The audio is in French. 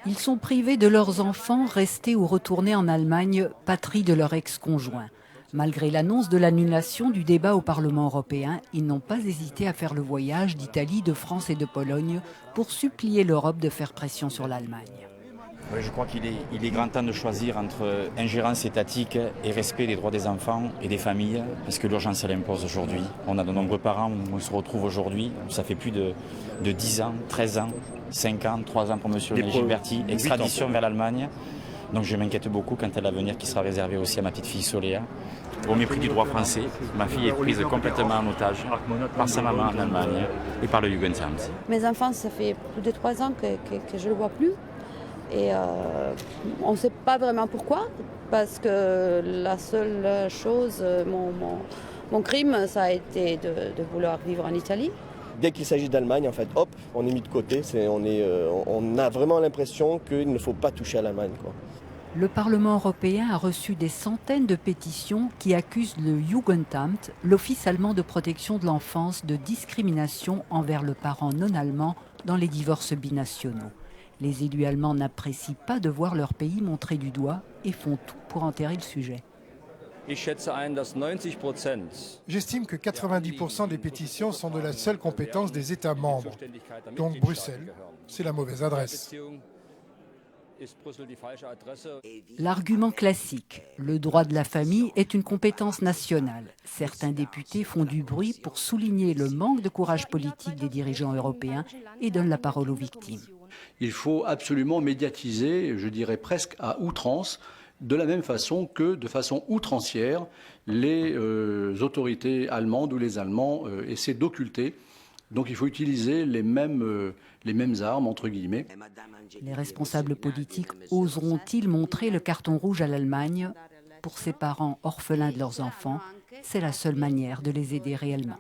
Ils sont privés de leurs enfants restés ou retournés en Allemagne, patrie de leur ex-conjoint. Malgré l'annonce de l'annulation du débat au Parlement européen, ils n'ont pas hésité à faire le voyage d'Italie, de France et de Pologne pour supplier l'Europe de faire pression sur l'Allemagne. Oui, je crois qu'il est grand temps de choisir entre ingérence étatique et respect des droits des enfants et des familles, parce que l'urgence elle impose aujourd'hui. On a de nombreux parents où on se retrouve aujourd'hui, ça fait plus de 10 ans, 13 ans, 5 ans, 3 ans pour M. Gilberti, extradition vers l'Allemagne. Donc je m'inquiète beaucoup quant à l'avenir qui sera réservé aussi à ma petite fille Soléa. Au mépris du droit français, ma fille est prise complètement en otage par sa maman en Allemagne et par le Jugendamt. Mes enfants, ça fait plus de 3 ans que je ne le vois plus. Et on ne sait pas vraiment pourquoi, parce que la seule chose, mon crime, ça a été de vouloir vivre en Italie. Dès qu'il s'agit d'Allemagne, en fait, hop, on est mis de côté. On a vraiment l'impression qu'il ne faut pas toucher à l'Allemagne, quoi. Le Parlement européen a reçu des centaines de pétitions qui accusent le Jugendamt, l'Office allemand de protection de l'enfance, de discrimination envers le parent non allemand dans les divorces binationaux. Les élus allemands n'apprécient pas de voir leur pays montré du doigt et font tout pour enterrer le sujet. J'estime que 90% des pétitions sont de la seule compétence des États membres. Donc Bruxelles, c'est la mauvaise adresse. L'argument classique, le droit de la famille est une compétence nationale. Certains députés font du bruit pour souligner le manque de courage politique des dirigeants européens et donnent la parole aux victimes. Il faut absolument médiatiser, je dirais presque à outrance, de la même façon que, de façon outrancière, les autorités allemandes ou les Allemands essaient d'occulter. Donc il faut utiliser les mêmes armes, entre guillemets. Les responsables politiques oseront-ils montrer le carton rouge à l'Allemagne? Pour ces parents orphelins de leurs enfants, c'est la seule manière de les aider réellement.